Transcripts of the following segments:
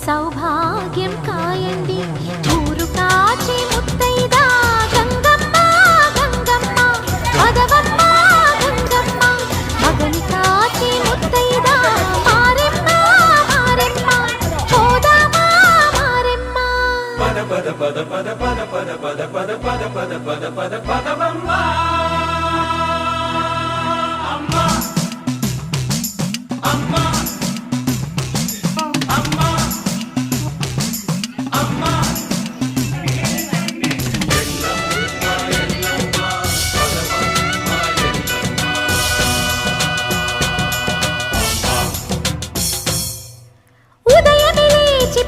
సౌభాగ్యం కాయండి ఊరు కాచి ముత్తైదా గంగమ్మ గంగమ్మ పదవమ్మ గంగమ్మ మగని కాచి ముత్తైదా మారెమ్మ మారెమ్మ పోదామా మారెమ్మ పద పద పద పద పద పద పద పద పద పద పద పద పదవమ్మ అమ్మ అమ్మ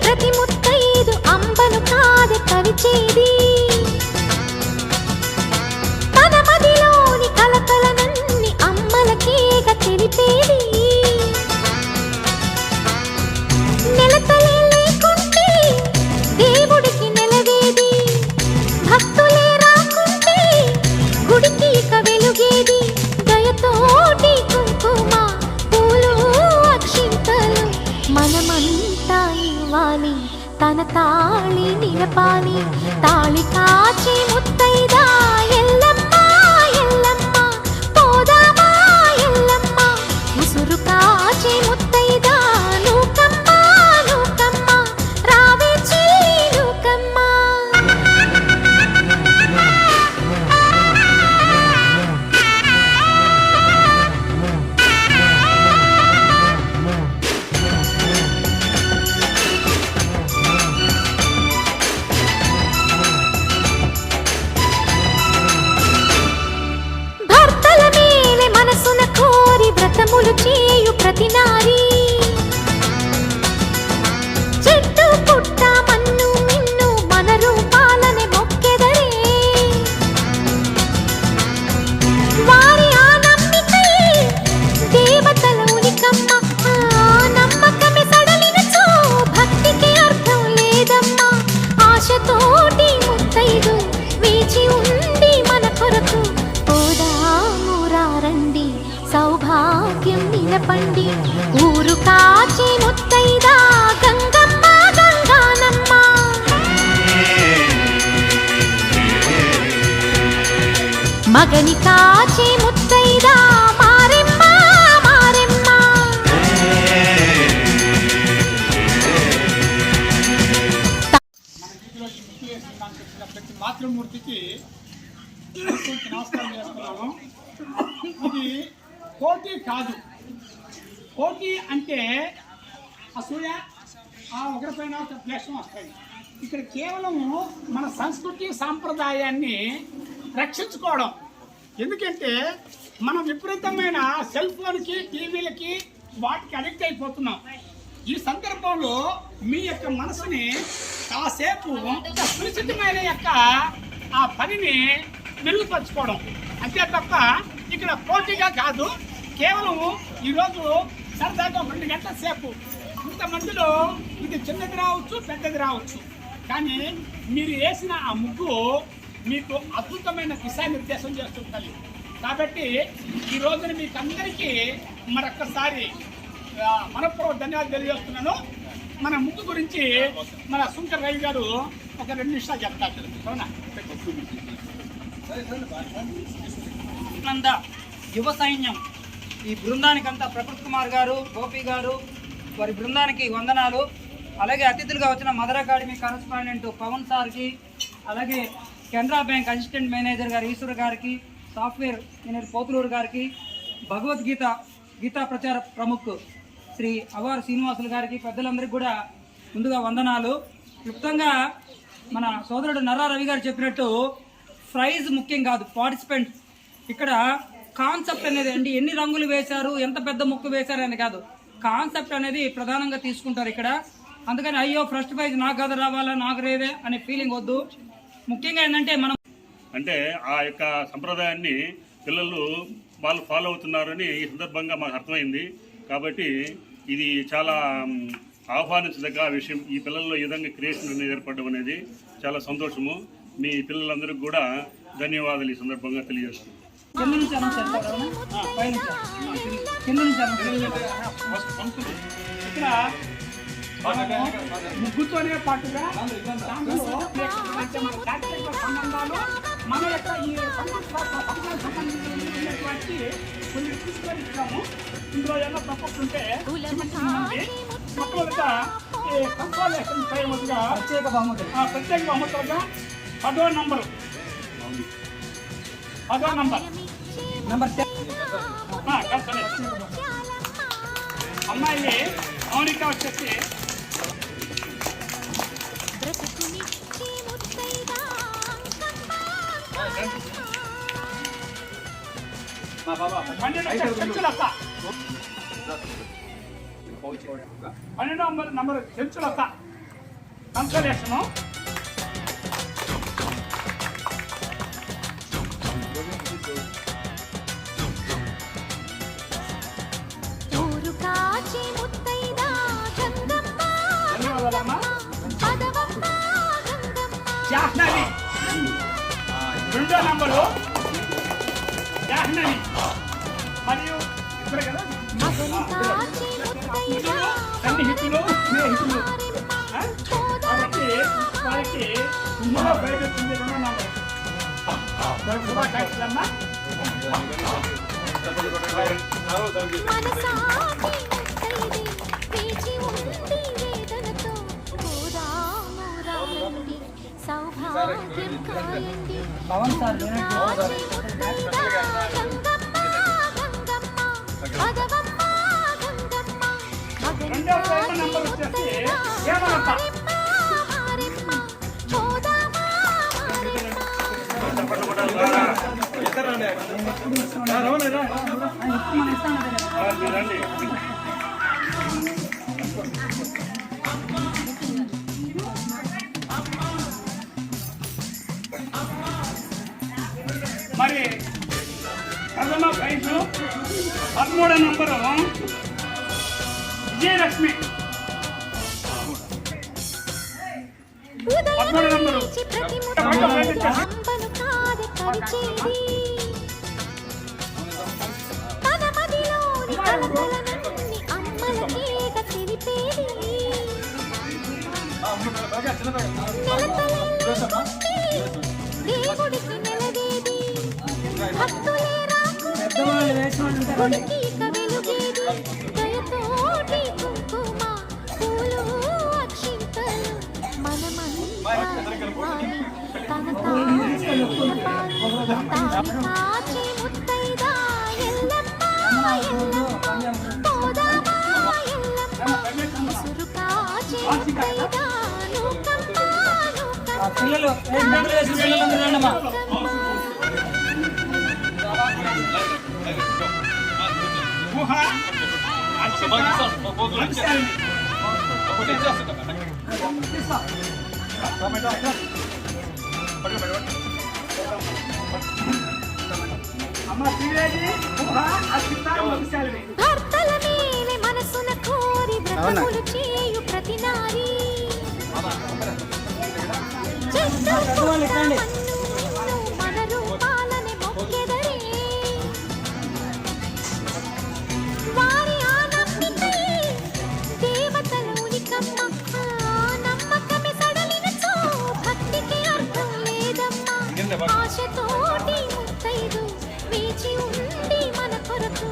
ప్రతి ముత్తైదు అంబను కాదు కవిచేది తన మదిలోని కలకలనన్ని అమ్మలకేగ తెలిపేది నెలతలే లేకుంటే దేవుడికి నెలవేది భక్తులే రాకుంటే గుడికి ఇక వెలుగేది దయతోటి కుంకుమ పూలు అక్షింతలు మనమంతా ఇవ్వాలి తన తాళి నిలపాలి తాళి కాచి ముత్తైదా ఎల్లమ్మ ఎల్లమ్మ పోదామా ఎల్లమ్మ ముసురు కాచి ముత్తైదా నూకమ్మ నూకమ్మ రావే చెల్లి నూకమ్మ వ్రతములు చేయు ప్రతి నారీ చెట్టు పుట్ట మన్ను మిన్ను మన రూపాలనే మొక్కెదరే వారి ఆ నమ్మికై దేవతల ఉనికమ్మ నమ్మకమే సడలినచో భక్తికి అర్థం లేదమ్మా ఆశతోటి ముత్తైదు వేచి ఉండి మన కొరకు పోదాము రండి సౌభాగ్యం నిలపండి ఊరు కాచి ముత్తైదా గంగమ్మ గంగానమ్మ మగని కాచి ముత్తైదా మారెమ్మ మారెమ్మ ప్రతి మాతృమూర్తికి నమస్కారం చేస్తున్నాము. ఇది పోటీ కాదు. పోటీ అంటే అసూయ ఒకరిపైన ద్వేషం వస్తాయి. ఇక్కడ కేవలం మన సంస్కృతి సాంప్రదాయాన్ని రక్షించుకోవడం. ఎందుకంటే మనం విపరీతమైన సెల్ ఫోన్కి టీవీలకి వాటికి అడిక్ట్ అయిపోతున్నాం. ఈ సందర్భంలో మీ యొక్క మనసుని కాసేపు సునిశ్చితమైన యొక్క ఆ పనిని మెరుగుపరచుకోవడం అంతే తప్ప ఇక్కడ పోటీగా కాదు. కేవలం ఈరోజు సరదాగా 2 గంటల సేపు ఇంతమందిలో ఇది చిన్నది రావచ్చు పెద్దది రావచ్చు, కానీ మీరు వేసిన ఆ ముగ్గు మీకు అద్భుతమైన దిశానిర్దేశం చేస్తుంటుంది. కాబట్టి ఈ రోజున మీకు అందరికీ మరొక్కసారి మనపూర్వక ధన్యవాదాలు తెలియజేస్తున్నాను. మన ముగ్గు గురించి మన శంకర్ రవి గారు ఒక 2 నిమిషాలు చెప్తారు. అవునా? యువ సైన్యం ఈ బృందానికంతా ప్రకృతి కుమార్ గారు, గోపి గారు, వారి బృందానికి వందనాలు. అలాగే అతిథులుగా వచ్చిన మదర్ అకాడమీ కరస్పాండెంట్ పవన్ సార్కి, అలాగే కెనరా బ్యాంక్ అసిస్టెంట్ మేనేజర్ గారు ఈశ్వర్ గారికి, సాఫ్ట్వేర్ ఇంజనీర్ పోతులూరు గారికి, భగవద్గీత గీతా ప్రచార ప్రముఖ్ శ్రీ అవార్ శ్రీనివాసులు గారికి, పెద్దలందరికీ కూడా ముందుగా వందనాలు. క్లుప్తంగా మన సోదరుడు నర్రా రవి గారు చెప్పినట్టు ప్రైజ్ ముఖ్యం కాదు, పార్టిసిపెంట్. ఇక్కడ కాన్సెప్ట్ అనేది అండి, ఎన్ని రంగులు వేశారు, ఎంత పెద్ద ముక్కు వేశారు అని కాదు, కాన్సెప్ట్ అనేది ప్రధానంగా తీసుకుంటారు ఇక్కడ. అందుకని అయ్యో ఫస్ట్ ప్రైజ్ నాకు కదా రావాలా, నాకు రేదే అనే ఫీలింగ్ వద్దు. ముఖ్యంగా ఏంటంటే మనం అంటే ఆ యొక్క సంప్రదాయాన్ని పిల్లలు వాళ్ళు ఫాలో అవుతున్నారని ఈ సందర్భంగా మాకు అర్థమైంది. కాబట్టి ఇది చాలా ఆహ్వానించదగ్గ విషయం. ఈ పిల్లల్లో ఈ విధంగా క్రియేషన్ అనేది ఏర్పడడం అనేది చాలా సంతోషము. మీ పిల్లలందరికీ కూడా ధన్యవాదాలు ఈ సందర్భంగా తెలియజేస్తున్నాను. కింద నుంచి అనౌన్స్ చేస్తారు, కింద నుంచి ఇక్కడ ముగ్గుతోనే పాటుగా దాంట్లో అంటే మన జాతీయ సంబంధాలు, మన యొక్క ఈ సంబంధించినటువంటి కొన్ని తీసుకొని ఇచ్చాము. ఇందులో ఏమన్నా తప్పకుంటే మొట్టమొదట ఈ కన్సాలేషన్ చేయవద్దుగా ప్రత్యేక బహుమతులుగా 10వ నంబర్ అమ్మాయి మౌనిక వచ్చేసి పన్నెండో నంబర్ చెంచులత కన్సలేషను. జాహ్నవి రెండో నంబరు జాహ్నవి మరియు ఇద్దరు కదా సన్నిహితులు స్నేహితులు కాబట్టి వారికి ఇందులో బయట వచ్చింది రెండో నంబర్. శుభాకాంక్షలమ్మా. పవన్ సార్ రెండో నంబర్ వచ్చేసి హేమలత. మరి ప్రథమ ప్రైజు 13వ నంబరు విజయలక్ష్మి. 13వ నంబరు దేవుడికి నెలవేది పెద్దవాళ్ళు వేసుకుంటే దయతోటి కుంకుమ పూలు అక్షింతలు మనమంతా తన తాచి ముత్తైదా ఎల్లమ్మ పోదామా ఎల్లమ్మ ముసురు కాచి ముత్తైదా నూకమ్మ పిల్లలు పిల్లలందరూ భర్తల మేలే మనసున కోరి వ్రతములు చేయు ప్రతి నారీ మన రూపాలని మొక్కెదరే వారి ఆ నమ్మికై దేవతలోనికమ్మ నమ్మకమే సడలినచో భక్తికి అర్థం లేదమ్మా ఆశతోటి ముత్తైదు వేచి ఉంది మన కొరకు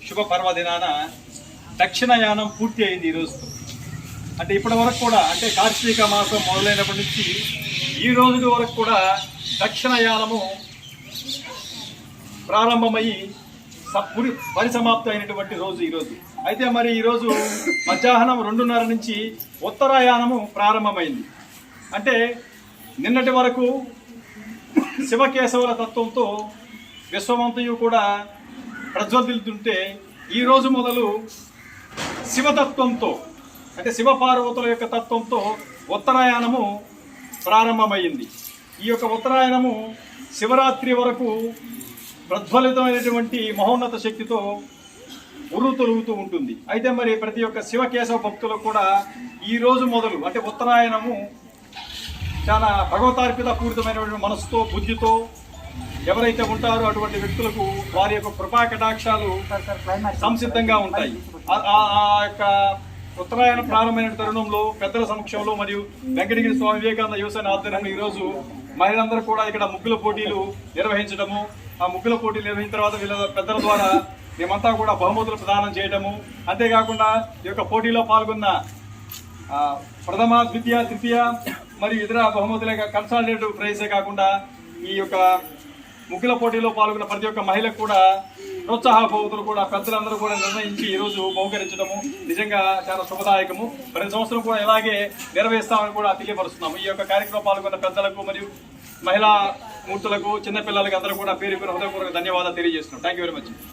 శుభ పర్వదినాన దక్షిణయానం పూర్తి అయింది ఈ రోజుతో. అంటే ఇప్పటి వరకు కూడా, అంటే కార్తీక మాసం మొదలైనప్పటి నుంచి ఈ రోజు వరకు కూడా దక్షిణయానము ప్రారంభమయ్యి పరిసమాప్తి అయినటువంటి రోజు ఈరోజు. అయితే మరి ఈరోజు మధ్యాహ్నం 2:30 నుంచి ఉత్తరాయానము ప్రారంభమైంది. అంటే నిన్నటి వరకు శివకేశవుల తత్వంతో విశ్వమంతయు కూడా ప్రజ్వలితుంటే ఈరోజు మొదలు శివతత్వంతో, అంటే శివపార్వతుల యొక్క తత్వంతో ఉత్తరాయణము ప్రారంభమైంది. ఈ యొక్క ఉత్తరాయణము శివరాత్రి వరకు ప్రజ్వలితమైనటువంటి మహోన్నత శక్తితో ఉర్రుతొలుగుతూ ఉంటుంది. అయితే మరి ప్రతి ఒక్క శివకేశవ భక్తులకు కూడా ఈ రోజు మొదలు, అంటే ఉత్తరాయణము చాలా భగవతార్పిత పూరితమైనటువంటి మనసుతో, బుద్ధితో ఎవరైతే ఉంటారో అటువంటి వ్యక్తులకు వారి యొక్క కృపా కటాక్షాలు సంసిద్ధంగా ఉంటాయి. ఆ యొక్క ఉత్తరాయణ ప్రారంభమైన తరుణంలో పెద్దల సమక్షంలో మరియు వెంకటగిరి స్వామి వివేకానంద యువసేన ఆధ్వర్యంలో ఈరోజు మహిళలందరూ కూడా ఇక్కడ ముగ్గుల పోటీలు నిర్వహించడము, ఆ ముగ్గుల పోటీలు నిర్వహించిన తర్వాత వీళ్ళ పెద్దల ద్వారా మేమంతా కూడా బహుమతులు ప్రదానం చేయడము, అంతేకాకుండా ఈ యొక్క పోటీలో పాల్గొన్న ప్రథమ, ద్వితీయ, తృతీయ మరియు ఇతర బహుమతుల కన్సాలిడేటివ్ ప్రైజే కాకుండా ఈ యొక్క ముగ్గుల పోటీలో పాల్గొన్న ప్రతి ఒక్క మహిళకు కూడా ప్రోత్సాహ బహుమతులు కూడా పెద్దలందరూ కూడా నిర్ణయించి ఈరోజు బహుకరించడము నిజంగా చాలా శుభదాయకము. ప్రతి సంవత్సరం కూడా ఇలాగే నిర్వహిస్తామని కూడా తెలియపరుస్తున్నాము. ఈ యొక్క కార్యక్రమం పాల్గొన్న పెద్దలకు మరియు మహిళా మూర్తులకు, చిన్నపిల్లలకు అందరూ కూడా పేరు హృదయపూర్వక ధన్యవాదాలు తెలియజేస్తున్నాం. Thank you very much.